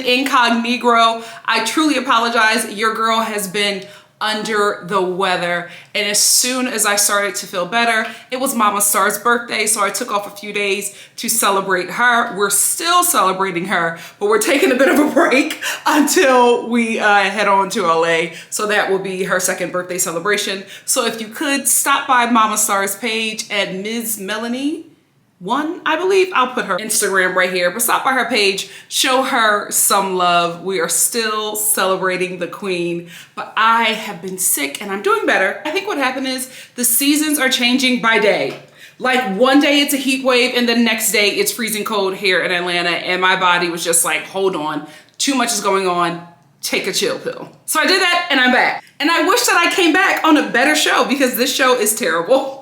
Incognito. I truly apologize. Your girl has been under the weather, and as soon as I started to feel better, it was Mama Star's birthday, so I took off a few days to celebrate her. We're still celebrating her, but we're taking a bit of a break until we head on to LA, so that will be her second birthday celebration. So if you could stop by Mama Star's page at Ms. Melanie One, I believe. I'll put her Instagram right here, but stop by her page, show her some love. We are still celebrating the queen, but I have been sick and I'm doing better. I think what happened is the seasons are changing by day. Like one day it's a heat wave and the next day it's freezing cold here in Atlanta, and my body was just like, hold on, too much is going on, take a chill pill. So I did that and I'm back. And I wish that I came back on a better show because this show is terrible.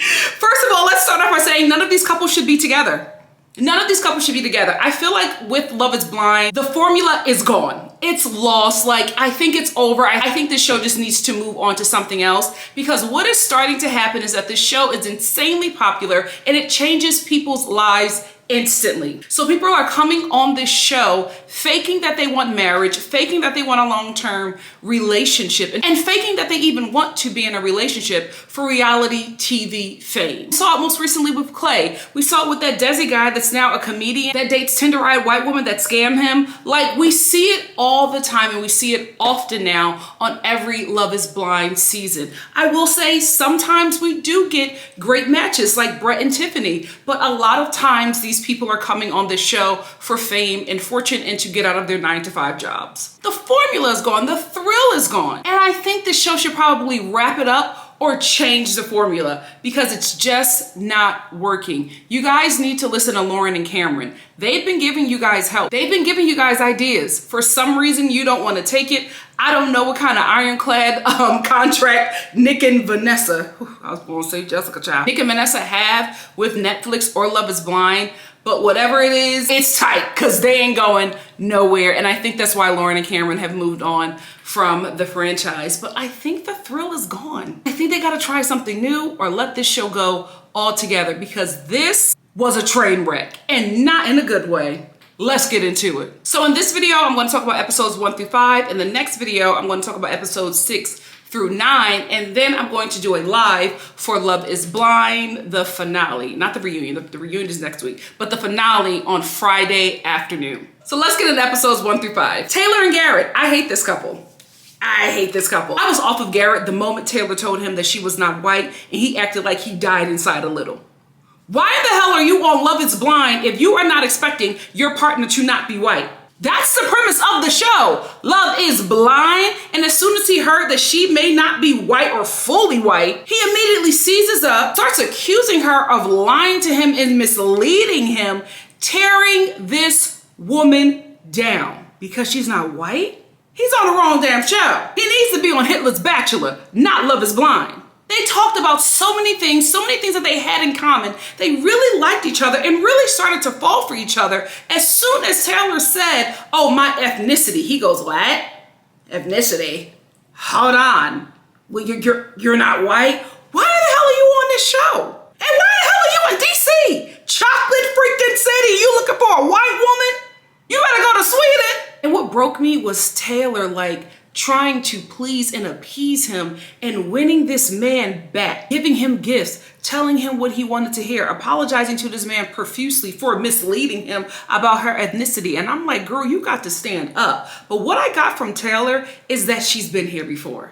First of all, let's start off by saying none of these couples should be together. None of these couples should be together. I feel like with Love is Blind, the formula is gone. It's lost. Like, I think it's over. I think this show just needs to move on to something else, because what is starting to happen is that this show is insanely popular and it changes people's lives instantly. So people are coming on this show faking that they want marriage, faking that they want a long-term relationship, and faking that they even want to be in a relationship for reality TV fame. We saw it most recently with Clay. We saw it with that Desi guy that's now a comedian that dates tender-eyed white women that scam him. Like, we see it all the time and we see it often now on every Love is Blind season. I will say sometimes we do get great matches like Brett and Tiffany, but a lot of times these people are coming on this show for fame and fortune and to get out of their 9-to-5 jobs. The formula is gone. The thrill is gone. And I think this show should probably wrap it up or change the formula because it's just not working. You guys need to listen to Lauren and Cameron. They've been giving you guys help. They've been giving you guys ideas. For some reason, you don't want to take it. I don't know what kind of ironclad contract Nick and Vanessa, I was going to say Jessica Child, Nick and Vanessa have with Netflix or Love is Blind. But whatever it is, it's tight because they ain't going nowhere. And I think that's why Lauren and Cameron have moved on from the franchise. But I think the thrill is gone. I think they got to try something new or let this show go altogether, because this was a train wreck and not in a good way. Let's get into it. So in this video, I'm going to talk about episodes 1 through 5. In the next video, I'm going to talk about episodes 6 through 9, and then I'm going to do a live for Love is Blind, the finale, not the reunion. The reunion is next week, but the finale on Friday afternoon. So let's get into episodes 1 through 5. Taylor and Garrett. I hate this couple. I hate this couple. I was off of Garrett the moment Taylor told him that she was not white, and he acted like he died inside a little. Why the hell are you on Love is Blind if you are not expecting your partner to not be white? That's the premise of the show. Love is blind, and as soon as he heard that she may not be white or fully white, he immediately seizes up, starts accusing her of lying to him and misleading him, tearing this woman down because she's not white. He's on the wrong damn show. He needs to be on Hitler's Bachelor, not Love is Blind. They talked about so many things that they had in common. They really liked each other and really started to fall for each other. As soon as Taylor said, oh, my ethnicity, he goes, what? Ethnicity? Hold on. Well, you're not white? Why the hell are you on this show? And why the hell are you in DC? Chocolate freaking city. You looking for a white woman? You better go to Sweden. And what broke me was Taylor, like, trying to please and appease him and winning this man back, giving him gifts, telling him what he wanted to hear, apologizing to this man profusely for misleading him about her ethnicity. And I'm like, girl, you got to stand up. But what I got from Taylor is that she's been here before.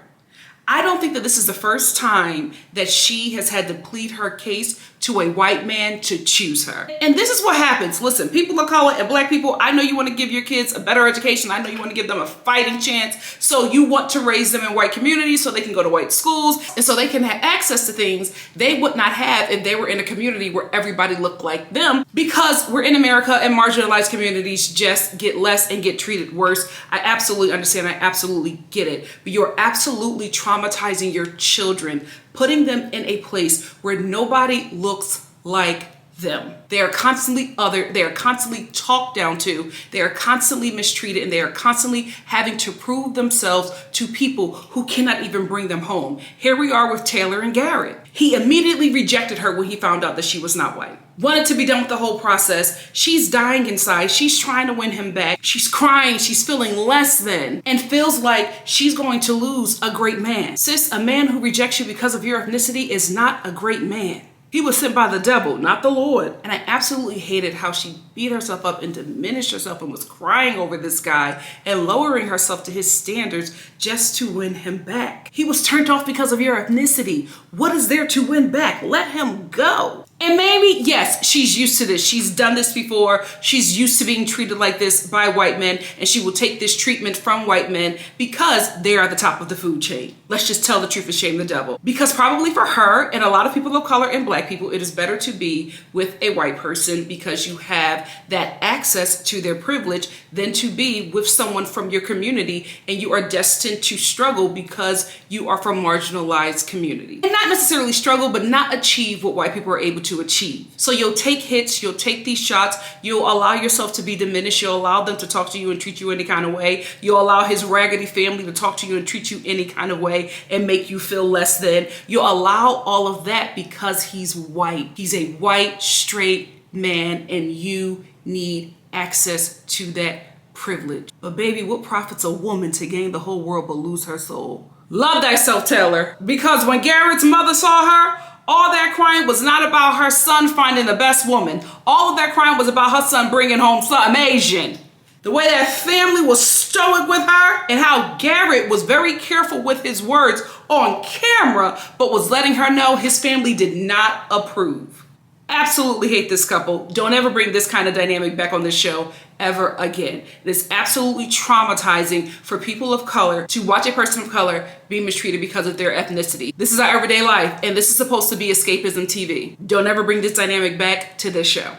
I don't think that this is the first time that she has had to plead her case to a white man to choose her. And this is what happens. Listen, people of color and black people, I know you want to give your kids a better education. I know you want to give them a fighting chance. So you want to raise them in white communities so they can go to white schools and so they can have access to things they would not have if they were in a community where everybody looked like them, because we're in America and marginalized communities just get less and get treated worse. I absolutely understand. I absolutely get it. But you're absolutely traumatizing your children, putting them in a place where nobody looks like them. They are constantly othered, they are constantly talked down to, they are constantly mistreated, and they are constantly having to prove themselves to people who cannot even bring them home. Here we are with Taylor and Garrett. He immediately rejected her when he found out that she was not white. Wanted to be done with the whole process. She's dying inside. She's trying to win him back. She's crying. She's feeling less than and feels like she's going to lose a great man. Sis, a man who rejects you because of your ethnicity is not a great man. He was sent by the devil, not the Lord. And I absolutely hated how she beat herself up and diminished herself and was crying over this guy and lowering herself to his standards just to win him back. He was turned off because of your ethnicity. What is there to win back? Let him go. And maybe, yes, she's used to this. She's done this before. She's used to being treated like this by white men, and she will take this treatment from white men because they are at the top of the food chain. Let's just tell the truth and shame the devil. Because probably for her and a lot of people of color and black people, it is better to be with a white person because you have that access to their privilege than to be with someone from your community and you are destined to struggle because you are from marginalized community. And not necessarily struggle, but not achieve what white people are able to achieve. So you'll take hits, you'll take these shots, you'll allow yourself to be diminished, you'll allow them to talk to you and treat you any kind of way, you'll allow his raggedy family to talk to you and treat you any kind of way and make you feel less than. You'll allow all of that because he's white. He's a white, straight man and you need access to that privilege. But baby, what profits a woman to gain the whole world but lose her soul? Love thyself, Taylor. Because when Garrett's mother saw her, all that crying was not about her son finding the best woman. All of that crying was about her son bringing home something Asian. The way that family was stoic with her and how Garrett was very careful with his words on camera, but was letting her know his family did not approve. Absolutely hate this couple. Don't ever bring this kind of dynamic back on this show ever again. It is absolutely traumatizing for people of color to watch a person of color be mistreated because of their ethnicity. This is our everyday life, and this is supposed to be escapism TV. Don't ever bring this dynamic back to this show.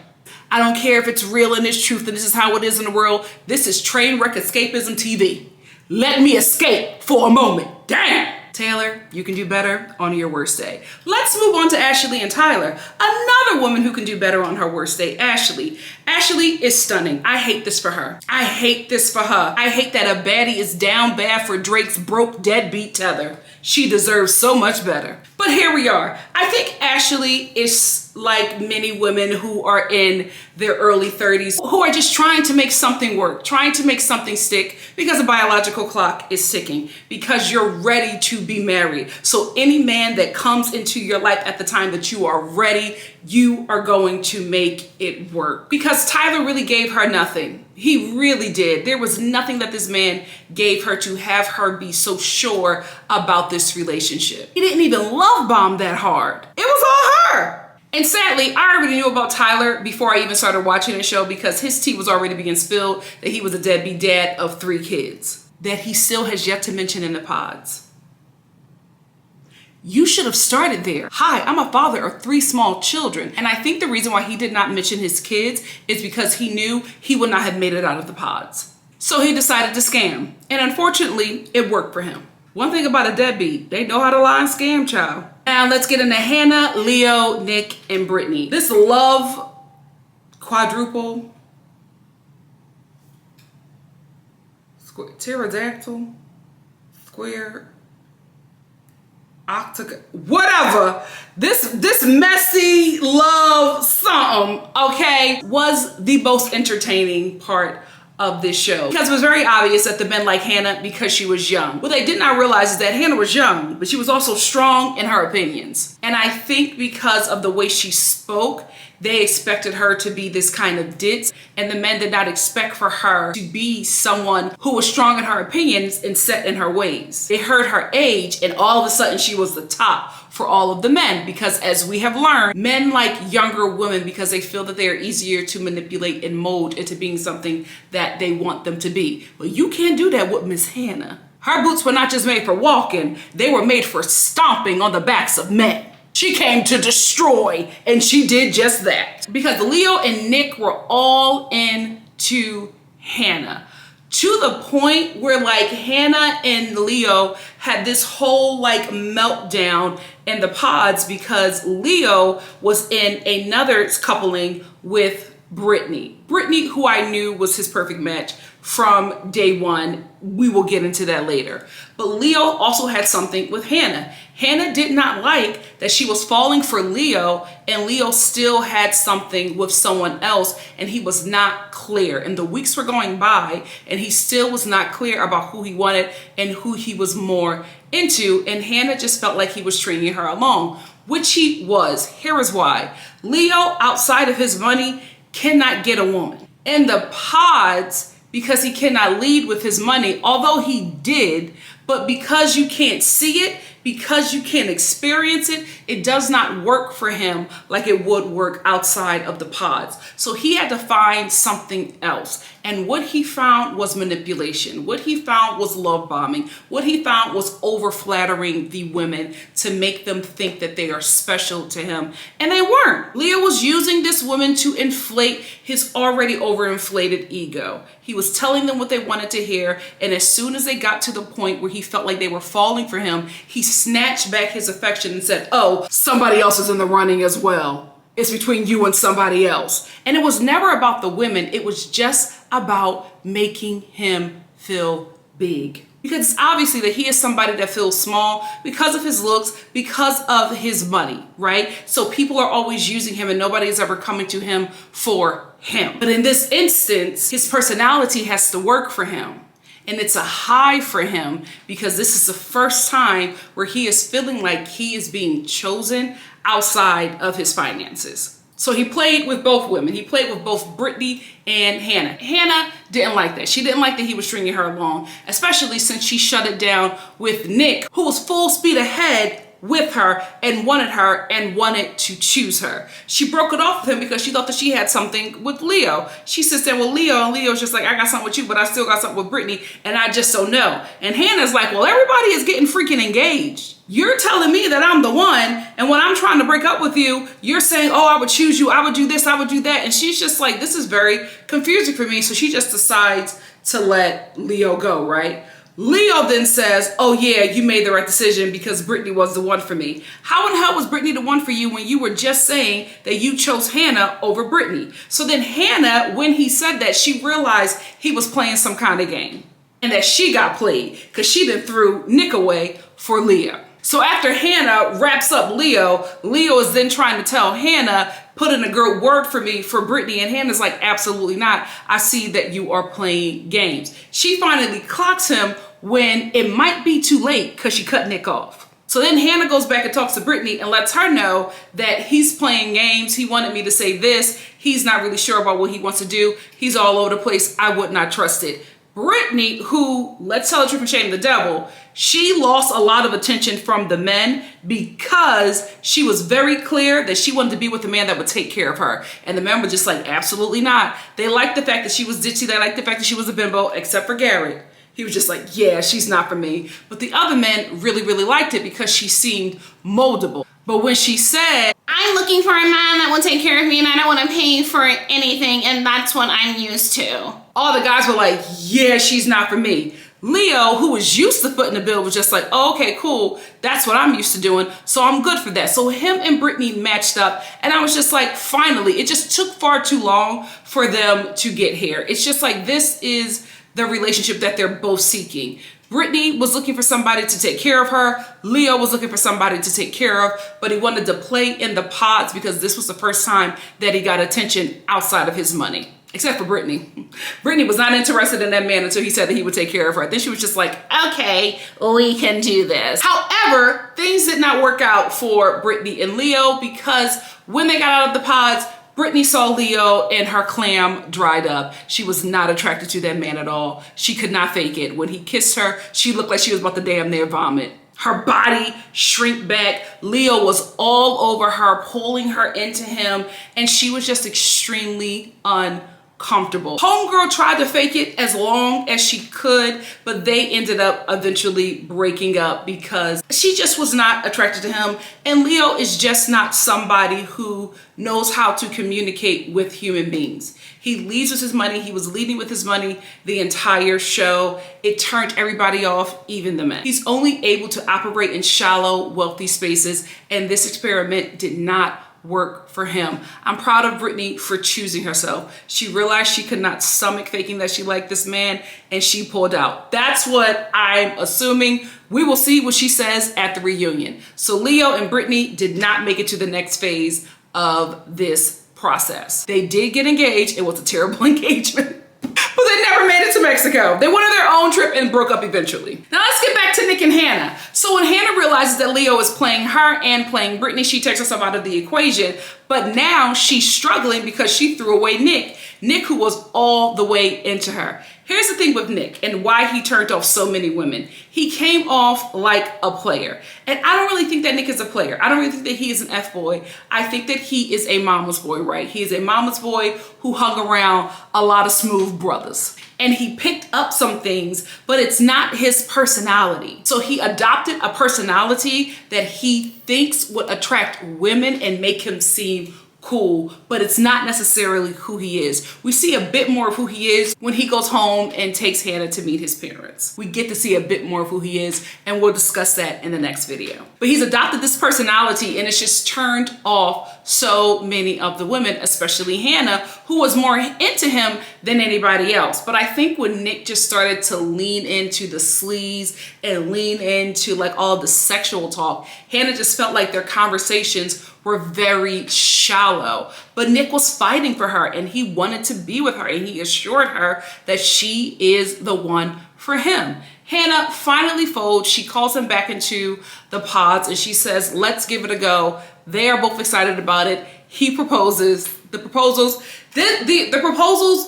I don't care if it's real and it's truth and this is how it is in the world. This is train wreck escapism TV. Let me escape for a moment. Damn! Taylor, you can do better on your worst day. Let's move on to Ashley and Tyler. Another woman who can do better on her worst day, Ashley. Ashley is stunning. I hate this for her. I hate this for her. I hate that a baddie is down bad for Drake's broke deadbeat tether. She deserves so much better. But here we are. I think Ashley is like many women who are in their early 30s who are just trying to make something work, trying to make something stick because the biological clock is ticking, because you're ready to be married. So any man that comes into your life at the time that you are ready, you are going to make it work. Because Tyler really gave her nothing. He really did. There was nothing that this man gave her to have her be so sure about this relationship. He didn't even love bomb that hard. It was all her. And sadly, I already knew about Tyler before I even started watching the show because his tea was already being spilled that he was a deadbeat dad of 3 kids that he still has yet to mention in the pods. You should have started there. Hi, I'm a father of 3 small children. And I think the reason why he did not mention his kids is because he knew he would not have made it out of the pods. So he decided to scam. And unfortunately, it worked for him. One thing about a deadbeat, they know how to lie and scam, child. Now let's get into Hannah, Leo, Nick, and Brittany. This love quadruple, pterodactyl, square, octagon, whatever. This messy love something, okay, was the most entertaining part of this show. Because it was very obvious that the men like Hannah because she was young. What they did not realize is that Hannah was young, but she was also strong in her opinions. And I think because of the way she spoke, they expected her to be this kind of ditz, and the men did not expect for her to be someone who was strong in her opinions and set in her ways. They heard her age, and all of a sudden she was the top for all of the men, because as we have learned, men like younger women because they feel that they are easier to manipulate and mold into being something that they want them to be. Well, you can't do that with Miss Hannah. Her boots were not just made for walking, they were made for stomping on the backs of men. She came to destroy, and she did just that. Because Leo and Nick were all into Hannah. to the point where like Hannah and Leo had this whole like meltdown in the pods because Leo was in another coupling with Brittany. Brittany, who I knew was his perfect match from day one. We will get into that later. But Leo also had something with Hannah. Hannah did not like that she was falling for Leo and Leo still had something with someone else and he was not clear. And the weeks were going by and he still was not clear about who he wanted and who he was more into. And Hannah just felt like he was stringing her along, which he was. Here is why. Leo, outside of his money, cannot get a woman. In the pods, because he cannot lead with his money, although he did, but because you can't see it, because you can't experience it, it does not work for him like it would work outside of the pods. So he had to find something else. And what he found was manipulation. What he found was love bombing. What he found was over flattering the women to make them think that they are special to him. And they weren't. Leo was using this woman to inflate his already overinflated ego. He was telling them what they wanted to hear. And as soon as they got to the point where he felt like they were falling for him, he snatched back his affection and said, oh, somebody else is in the running as well. It's between you and somebody else. And it was never about the women. It was just about making him feel big. Because it's obviously that he is somebody that feels small because of his looks, because of his money, right? So people are always using him and nobody is ever coming to him for him. But in this instance, his personality has to work for him. And it's a high for him because this is the first time where he is feeling like he is being chosen outside of his finances. So he played with both women. He played with both Brittany and Hannah. Hannah didn't like that. She didn't like that he was stringing her along, especially since she shut it down with Nick, who was full speed ahead with her and wanted to choose her. She broke it off with him because she thought that she had something with Leo. She sits there with Leo and Leo's just like, I got something with you, but I still got something with Brittany and I just don't know. And Hannah's like, well, everybody is getting freaking engaged. You're telling me that I'm the one, and when I'm trying to break up with you, you're saying, oh, I would choose you, I would do this, I would do that. And she's just like, this is very confusing for me. So she just decides to let Leo go, right? Leo then says, oh yeah, you made the right decision because Brittany was the one for me. How in the hell was Brittany the one for you when you were just saying that you chose Hannah over Brittany? So then Hannah, when he said that, she realized he was playing some kind of game and that she got played because she then threw Nick away for Leo. So after Hannah wraps up Leo, Leo is then trying to tell Hannah, put in a good word for me for Brittany. And Hannah's like, absolutely not. I see that you are playing games. She finally clocks him when it might be too late because she cut Nick off. So then Hannah goes back and talks to Brittany and lets her know that he's playing games. He wanted me to say this. He's not really sure about what he wants to do. He's all over the place. I would not trust it. Brittany, who, let's tell the truth and shame the devil, she lost a lot of attention from the men because she was very clear that she wanted to be with a man that would take care of her. And the men were just like, absolutely not. They liked the fact that she was ditchy. They liked the fact that she was a bimbo, except for Garrett. He was just like, yeah, she's not for me. But the other men really, really liked it because she seemed moldable. But when she said, I'm looking for a man that will take care of me and I don't want to pay for anything and that's what I'm used to, all the guys were like, yeah, she's not for me. Leo, who was used to footing the bill, was just like, oh, okay, cool. That's what I'm used to doing. So I'm good for that. So him and Brittany matched up. And I was just like, finally, it just took far too long for them to get here. It's just like, this is the relationship that they're both seeking. Brittany was looking for somebody to take care of her. Leo was looking for somebody to take care of, but he wanted to play in the pods because this was the first time that he got attention outside of his money. Except for Brittany. Brittany was not interested in that man until he said that he would take care of her. Then she was just like, okay, we can do this. However, things did not work out for Brittany and Leo because when they got out of the pods, Brittany saw Leo and her clam dried up. She was not attracted to that man at all. She could not fake it. When he kissed her, she looked like she was about to damn near vomit. Her body shrinked back. Leo was all over her, pulling her into him, and she was just extremely uncomfortable. comfortable. Homegirl tried to fake it as long as she could, but they ended up eventually breaking up because she just was not attracted to him. And Leo is just not somebody who knows how to communicate with human beings. He leads with his money. He was leading with his money the entire show. It turned everybody off, even the men. He's only able to operate in shallow, wealthy spaces, and this experiment did not work for him. I'm proud of Brittany for choosing herself. She realized she could not stomach faking that she liked this man, and she pulled out. That's what I'm assuming. We will see what she says at the reunion. So Leo and Brittany did not make it to the next phase of this process. They did get engaged. It was a terrible engagement. But they never made it to Mexico. They went on their own trip and broke up eventually. Now let's get back to Nick and Hannah. So when Hannah realizes that Leo is playing her and playing Brittany, she takes herself out of the equation. But now she's struggling because she threw away Nick. Nick, who was all the way into her. Here's the thing with Nick and why he turned off so many women. He came off like a player. And I don't really think that Nick is a player. I don't really think that he is an F-boy. I think that he is a mama's boy, right? He is a mama's boy who hung around a lot of smooth brothers. And he picked up some things, but it's not his personality. So he adopted a personality that he thinks would attract women and make him seem cool, but it's not necessarily who he is. We see a bit more of who he is when he goes home and takes Hannah to meet his parents. We get to see a bit more of who he is, and we'll discuss that in the next video. But he's adopted this personality, and it's just turned off so many of the women, especially Hannah, who was more into him than anybody else. But I think when Nick just started to lean into the sleaze and lean into like all the sexual talk, Hannah just felt like their conversations were very shallow. But Nick was fighting for her, and he wanted to be with her, and he assured her that she is the one for him. Hannah finally folds. She calls him back into the pods, and she says, let's give it a go. They are both excited about it. He proposes. The proposals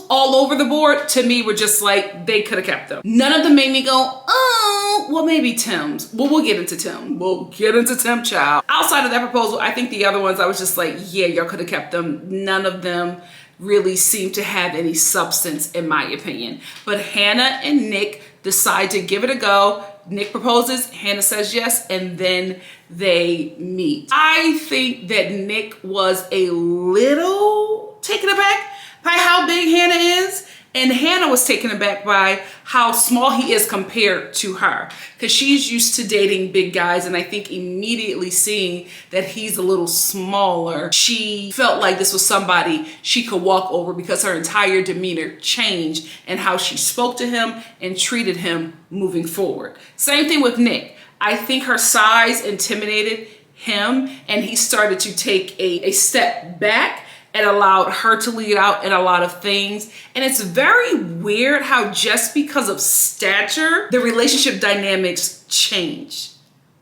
all over the board to me were just like, they could have kept them. None of them made me go, oh, well, maybe Tim's. Well, we'll get into Tim. We'll get into Tim, child. Outside of that proposal, I think the other ones, I was just like, yeah, y'all could have kept them. None of them really seemed to have any substance, in my opinion. But Hannah and Nick decide to give it a go. Nick proposes, Hannah says yes, and then they meet. I think that Nick was a little taken aback by how big Hannah is, and Hannah was taken aback by how small he is compared to her, because she's used to dating big guys, and I think immediately seeing that he's a little smaller, she felt like this was somebody she could walk over, because her entire demeanor changed and how she spoke to him and treated him moving forward. Same thing with Nick. I think her size intimidated him, and he started to take a step back and allowed her to lead out in a lot of things. And it's very weird how just because of stature, the relationship dynamics change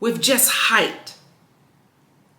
with just height.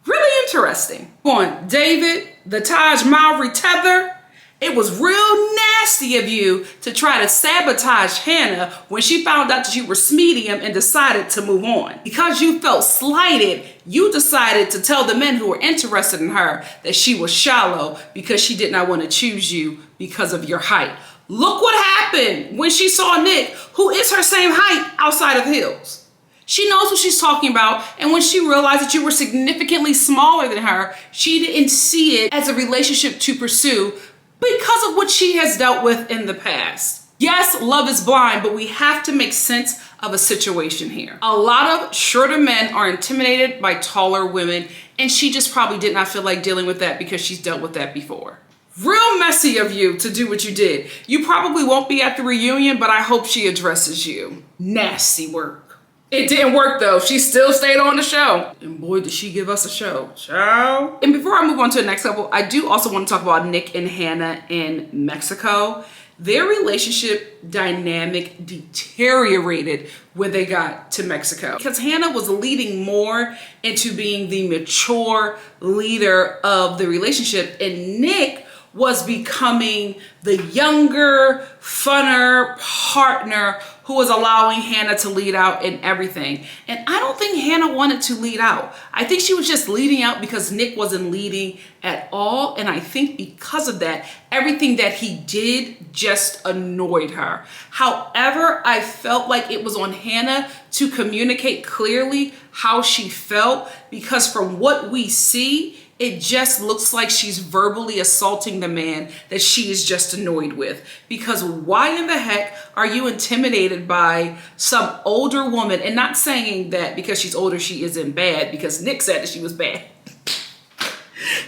Really interesting. On David, the Taj Mowry tether, it was real nasty of you to try to sabotage Hannah when she found out that you were medium and decided to move on. Because you felt slighted, you decided to tell the men who were interested in her that she was shallow because she did not want to choose you because of your height. Look what happened when she saw Nick, who is her same height outside of heels. She knows what she's talking about, and when she realized that you were significantly smaller than her, she didn't see it as a relationship to pursue, because of what she has dealt with in the past. Yes, love is blind, but we have to make sense of a situation here. A lot of shorter men are intimidated by taller women, and she just probably did not feel like dealing with that because she's dealt with that before. Real messy of you to do what you did. You probably won't be at the reunion, but I hope she addresses you. Nasty work. It didn't work though. She still stayed on the show. And boy, did she give us a show. Ciao. And before I move on to the next couple, I do also want to talk about Nick and Hannah in Mexico. Their relationship dynamic deteriorated when they got to Mexico, because Hannah was leading more into being the mature leader of the relationship, and Nick was becoming the younger, funner partner who was allowing Hannah to lead out in everything. And I don't think Hannah wanted to lead out. I think she was just leading out because Nick wasn't leading at all. And I think because of that, everything that he did just annoyed her. However, I felt like it was on Hannah to communicate clearly how she felt, because from what we see, it just looks like she's verbally assaulting the man that she is just annoyed with. Because why in the heck are you intimidated by some older woman? And not saying that because she's older she isn't bad, because Nick said that she was bad.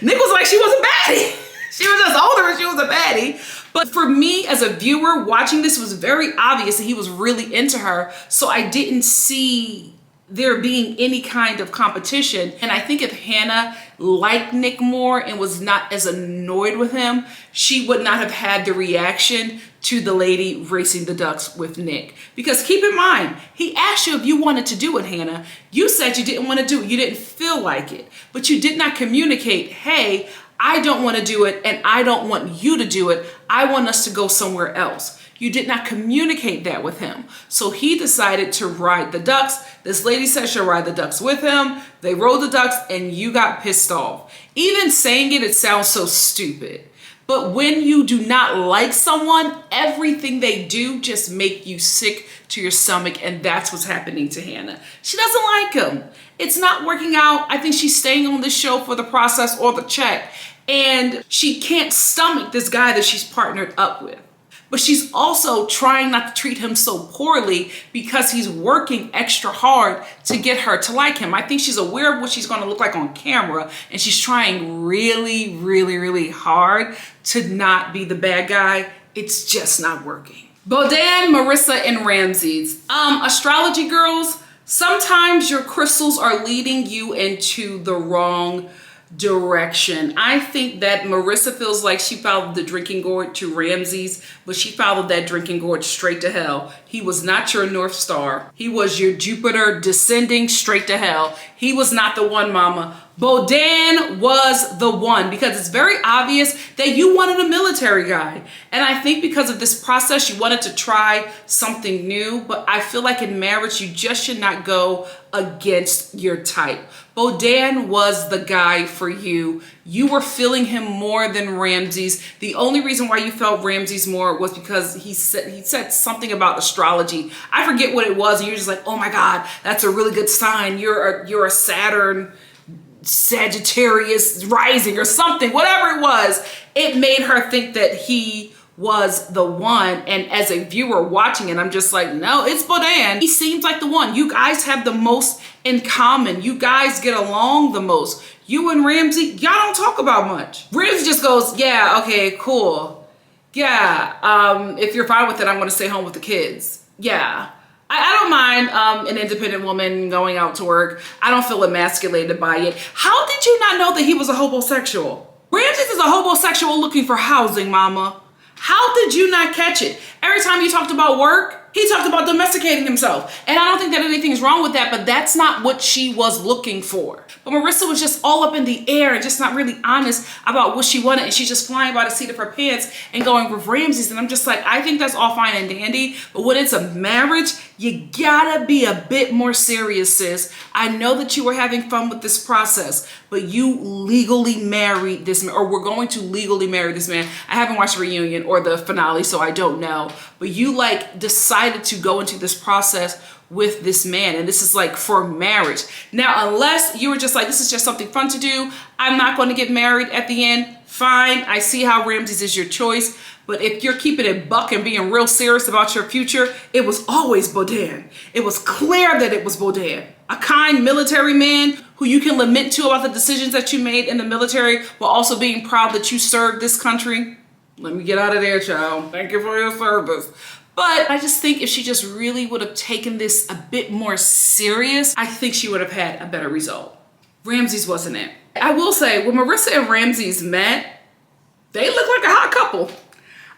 Nick was like she wasn't baddie. She was just older and she was a baddie. But for me as a viewer watching this, was very obvious that he was really into her. So I didn't see there being any kind of competition. And I think if Hannah liked Nick more and was not as annoyed with him, she would not have had the reaction to the lady racing the ducks with Nick. Because keep in mind, he asked you if you wanted to do it, Hannah. You said you didn't want to do it. You didn't feel like it. But you did not communicate, hey, I don't want to do it and I don't want you to do it. I want us to go somewhere else. You did not communicate that with him. So he decided to ride the ducks. This lady said she'll ride the ducks with him. They rode the ducks and you got pissed off. Even saying it, it sounds so stupid. But when you do not like someone, everything they do just make you sick to your stomach. And that's what's happening to Hannah. She doesn't like him. It's not working out. I think she's staying on this show for the process or the check. And she can't stomach this guy that she's partnered up with. But she's also trying not to treat him so poorly because he's working extra hard to get her to like him. I think she's aware of what she's going to look like on camera, and she's trying really, really, really hard to not be the bad guy. It's just not working. Bodan, Marissa, and Ramsay's. Astrology girls, sometimes your crystals are leading you into the wrong direction. I think that Marissa feels like she followed the drinking gourd to Ramsay's, but she followed that drinking gourd straight to hell. He was not your North Star. He was your Jupiter descending straight to hell. He was not the one, mama. Bodan was the one, because it's very obvious that you wanted a military guy. And I think because of this process, you wanted to try something new, but I feel like in marriage, you just should not go against your type. Bodan was the guy for you. You were feeling him more than Ramsay's. The only reason why you felt Ramsay's more was because he said something about astrology. I forget what it was, and you're just like, oh my God, that's a really good sign. You're a Saturn, Sagittarius rising or something, whatever it was. It made her think that he was the one. And as a viewer watching it, I'm just like, no, it's Bodan. He seems like the one. You guys have the most in common. You guys get along the most. You and Ramsay, y'all don't talk about much. Ramsay just goes, yeah, okay, cool. Yeah, if you're fine with it, I'm gonna stay home with the kids. Yeah. I don't mind an independent woman going out to work. I don't feel emasculated by it. How did you not know that he was a homosexual? Ramsay is a homosexual looking for housing, mama. How did you not catch it? Every time you talked about work, he talked about domesticating himself. And I don't think that anything's wrong with that, but that's not what she was looking for. But Marissa was just all up in the air and just not really honest about what she wanted. And she's just flying by the seat of her pants and going with Ramsay's. And I'm just like, I think that's all fine and dandy. But when it's a marriage, you gotta be a bit more serious, sis. I know that you were having fun with this process, but you legally married this man, or we're going to legally marry this man. I haven't watched the reunion or the finale, so I don't know. But you like decided to go into this process with this man, and this is like for marriage. Now, unless you were just like, this is just something fun to do, I'm not going to get married at the end, fine. I see how Ramsay's is your choice. But if you're keeping it buck and being real serious about your future, it was always Bodan. It was clear that it was Bodan. A kind military man who you can lament to about the decisions that you made in the military while also being proud that you served this country. Let me get out of there, child. Thank you for your service. But I just think if she just really would have taken this a bit more serious, I think she would have had a better result. Ramsay's wasn't it. I will say, when Marissa and Ramsay's met, they look like a hot couple.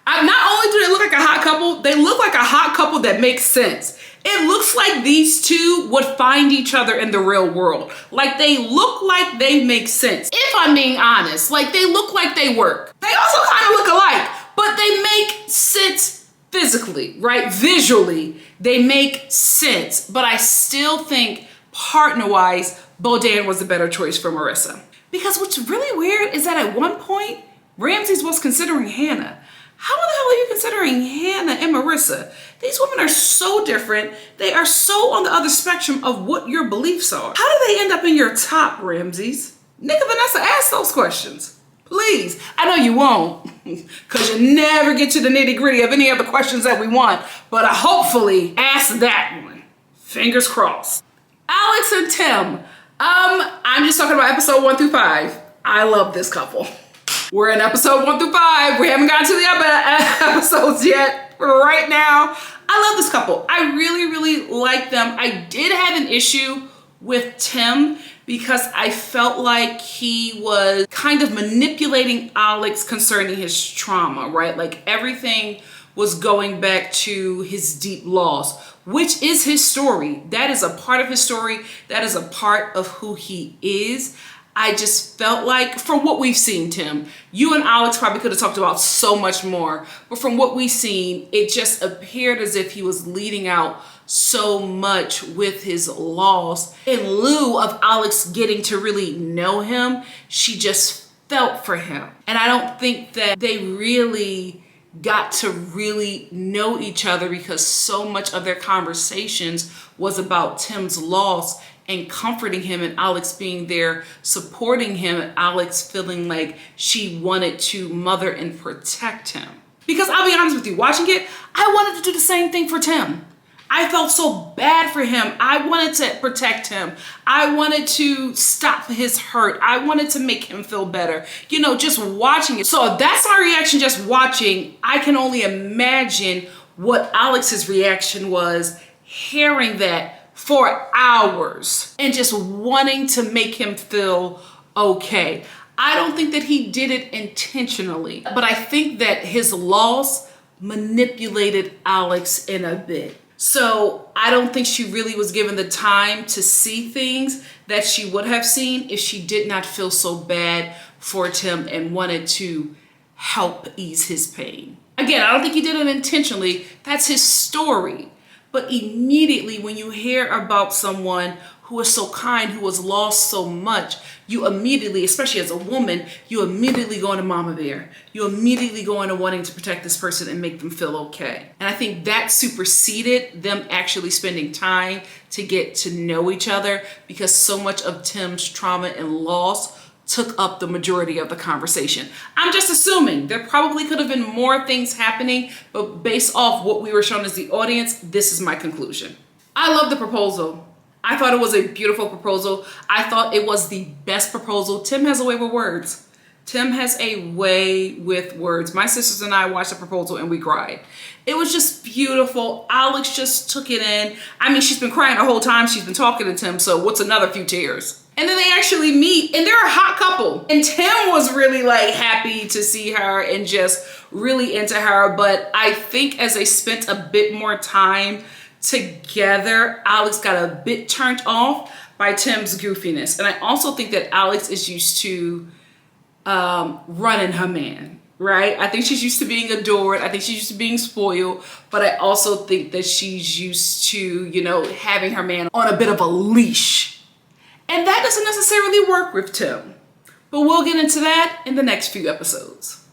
Not only do they look like a hot couple, they look like a hot couple that makes sense. It looks like these two would find each other in the real world. Like they look like they make sense. If I'm being honest, like they look like they work. They also kind look alike, but they make sense physically, right? Visually, they make sense. But I still think partner-wise, Bodan was the better choice for Marissa. Because what's really weird is that at one point, Ramsay's was considering Hannah. How the hell are you considering Hannah and Marissa? These women are so different. They are so on the other spectrum of what your beliefs are. How do they end up in your top, Ramsays? Nick and Vanessa, ask those questions. Please. I know you won't, because you never get to the nitty-gritty of any of the questions that we want, but hopefully ask that one. Fingers crossed. Alex and Tim. I'm just talking about episode 1 through 5. I love this couple. We're in episode 1 through 5. We haven't gotten to the other episodes yet. Right now, I love this couple. I really, really like them. I did have an issue with Tim because I felt like he was kind of manipulating Alex concerning his trauma, right? Like everything was going back to his deep loss, which is his story. That is a part of his story. That is a part of who he is. I just felt like, from what we've seen, Tim, you and Alex probably could have talked about so much more, but from what we've seen, it just appeared as if he was leading out so much with his loss. In lieu of Alex getting to really know him, she just felt for him. And I don't think that they really got to really know each other because so much of their conversations was about Tim's loss and comforting him, and Alex being there supporting him, and Alex feeling like she wanted to mother and protect him. Because I'll be honest with you, watching it, I wanted to do the same thing for Tim. I felt so bad for him. I wanted to protect him. I wanted to stop his hurt. I wanted to make him feel better. You know, just watching it. So if that's my reaction just watching, I can only imagine what Alex's reaction was hearing that for hours and just wanting to make him feel okay. I don't think that he did it intentionally, but I think that his loss manipulated Alex in a bit. So I don't think she really was given the time to see things that she would have seen if she did not feel so bad for Tim and wanted to help ease his pain. Again, I don't think he did it intentionally. That's his story. But immediately when you hear about someone who is so kind, who has lost so much, you immediately, especially as a woman, you immediately go into mama bear. You immediately go into wanting to protect this person and make them feel okay. And I think that superseded them actually spending time to get to know each other, because so much of Tim's trauma and loss took up the majority of the conversation. I'm just assuming there probably could have been more things happening, but based off what we were shown as the audience, this is my conclusion. I love the proposal. I thought it was a beautiful proposal. I thought it was the best proposal. Tim has a way with words. Tim has a way with words. My sisters and I watched the proposal and we cried. It was just beautiful. Alex just took it in. I mean, she's been crying the whole time she's been talking to Tim, so what's another few tears? And then they actually meet and they're a hot couple. And Tim was really like happy to see her and just really into her. But I think as they spent a bit more time together, Alex got a bit turned off by Tim's goofiness. And I also think that Alex is used to running her man, right? I think she's used to being adored. I think she's used to being spoiled. But I also think that she's used to, you know, having her man on a bit of a leash. And that doesn't necessarily work with Tim. But we'll get into that in the next few episodes.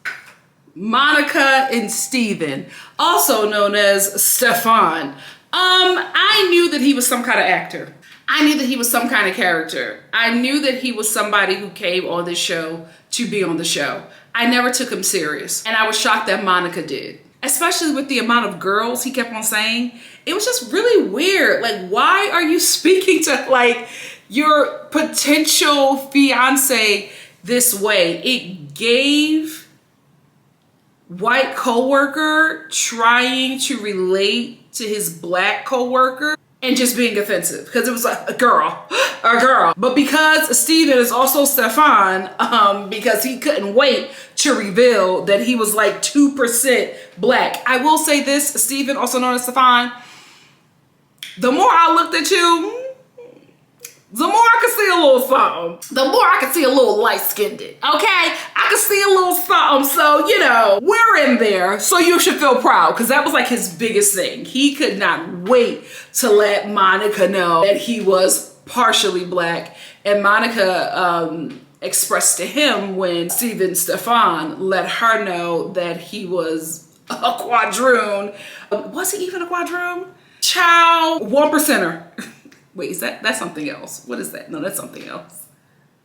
Monica and Steven, also known as Stefan. I knew that he was some kind of actor. I knew that he was some kind of character. I knew that he was somebody who came on this show to be on the show. I never took him serious. And I was shocked that Monica did. Especially with the amount of girls he kept on saying. It was just really weird. Like, why are you speaking to like your potential fiance this way? It gave white coworker trying to relate to his black coworker and just being offensive because it was like a girl. But because Steven is also Stefan, because he couldn't wait to reveal that he was like 2% black. I will say this, Steven, also known as Stefan, the more I looked at you, The more I can see a little something, the more I can see a little light-skinned. Okay? I can see a little something, so, you know, we're in there. So you should feel proud, because that was like his biggest thing. He could not wait to let Monica know that he was partially black. And Monica expressed to him when Steven Stefan let her know that he was a quadroon. Was he even a quadroon? Child, 1%er. Wait, that's something else. What is that? No, that's something else.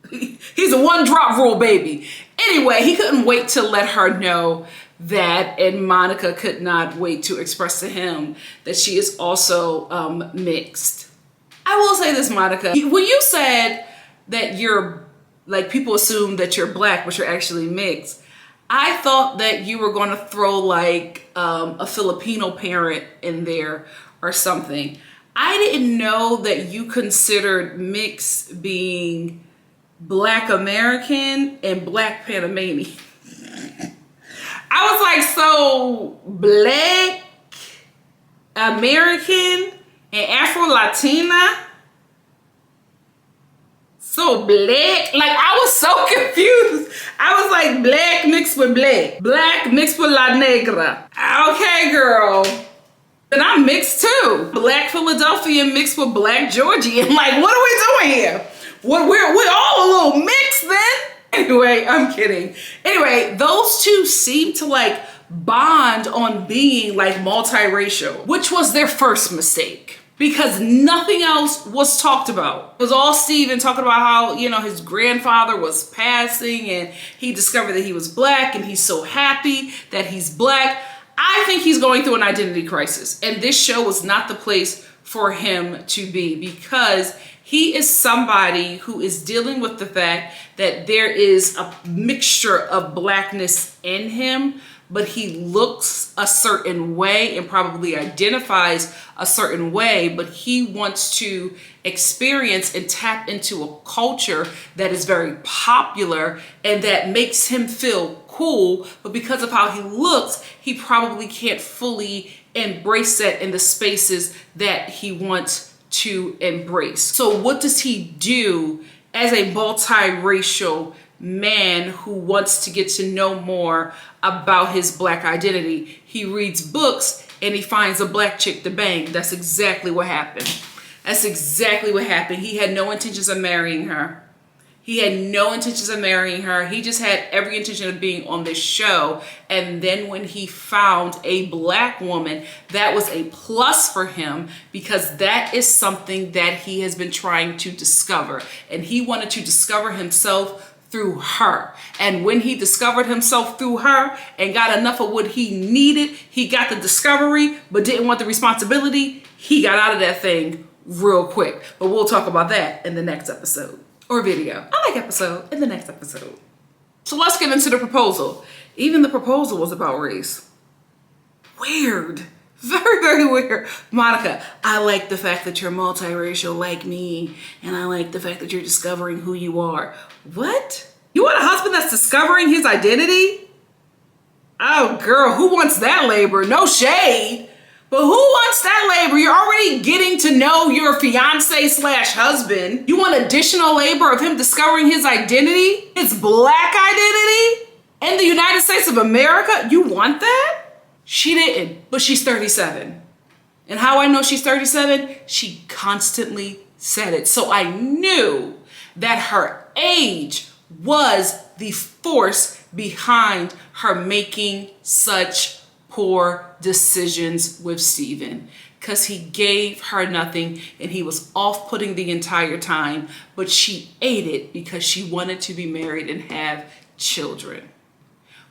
He's a one-drop rule baby. Anyway, he couldn't wait to let her know that, and Monica could not wait to express to him that she is also mixed. I will say this, Monica. When you said that you're, like, people assume that you're black, but you're actually mixed, I thought that you were going to throw like a Filipino parent in there or something. I didn't know that you considered mix being Black American and Black Panamanian. I was like, so Black American and Afro-Latina? So black? Like, I was so confused. I was like, black mixed with black. Black mixed with La Negra. Okay, girl. And I'm mixed too. Black Philadelphian mixed with Black Georgian. Like, what are we doing here? We're all a little mixed then? Anyway, I'm kidding. Anyway, those two seem to like bond on being like multiracial, which was their first mistake, because nothing else was talked about. It was all Steven talking about how, you know, his grandfather was passing and he discovered that he was black and he's so happy that he's black. I think he's going through an identity crisis, and this show was not the place for him to be, because he is somebody who is dealing with the fact that there is a mixture of blackness in him, but he looks a certain way and probably identifies a certain way, but he wants to experience and tap into a culture that is very popular and that makes him feel cool, but because of how he looks, he probably can't fully embrace that in the spaces that he wants to embrace. So what does he do as a multiracial man who wants to get to know more about his black identity? He reads books and he finds a black chick to bang. That's exactly what happened. That's exactly what happened. He had no intentions of marrying her. He had no intentions of marrying her. He just had every intention of being on this show. And then when he found a black woman, that was a plus for him, because that is something that he has been trying to discover. And he wanted to discover himself through her. And when he discovered himself through her and got enough of what he needed, he got the discovery, but didn't want the responsibility. He got out of that thing real quick. But we'll talk about that in the next episode. Or video. I like episode in the next episode. So let's get into the proposal. Even the proposal was about race. Weird. Very, very weird. Monica, I like the fact that you're multiracial like me, and I like the fact that you're discovering who you are. What? You want a husband that's discovering his identity? Oh, girl, who wants that labor? No shade. But who wants that labor? You're already getting to know your fiance / husband. You want additional labor of him discovering his identity, his black identity in the United States of America? You want that? She didn't, but she's 37. And how I know she's 37? She constantly said it. So I knew that her age was the force behind her making such poor decisions with Steven, because he gave her nothing and he was off-putting the entire time, but she ate it because she wanted to be married and have children.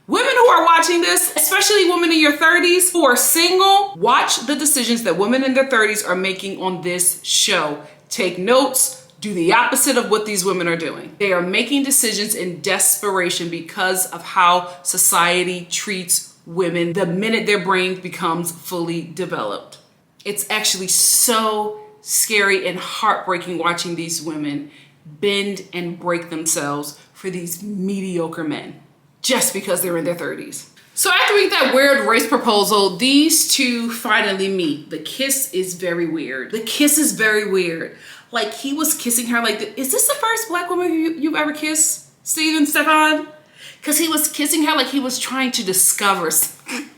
Women who are watching this, especially women in your 30s who are single, watch the decisions that women in their 30s are making on this show. Take notes. Do the opposite of what these women are doing. They are making decisions in desperation because of how society treats women the minute their brain becomes fully developed. It's actually so scary and heartbreaking watching these women bend and break themselves for these mediocre men just because they're in their 30s. So after we get that weird race proposal, these two finally meet. The kiss is very weird. The kiss is very weird. Like he was kissing her like, is this the first black woman you've ever kissed, Stefan? Because he was kissing her like he was trying to discover something.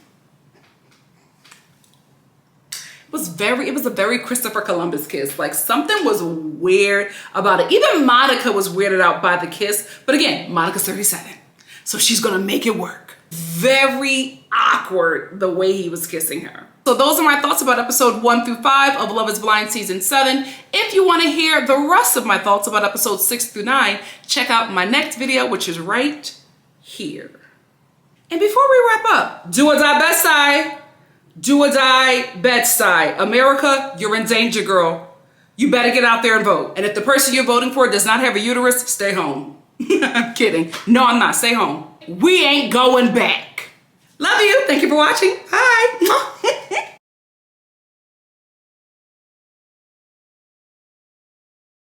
It was a very Christopher Columbus kiss. Like something was weird about it. Even Monica was weirded out by the kiss. But again, Monica's 37. So she's gonna make it work. Very awkward the way he was kissing her. So those are my thoughts about episode 1 through 5 of Love is Blind season 7. If you want to hear the rest of my thoughts about episodes 6 through 9, check out my next video, which is right here. And before we wrap up, do or die best side. Do or die bedside. America, you're in danger, girl. You better get out there and vote. And if the person you're voting for does not have a uterus, stay home. I'm kidding. No, I'm not. Stay home. We ain't going back. Love you. Thank you for watching. Bye.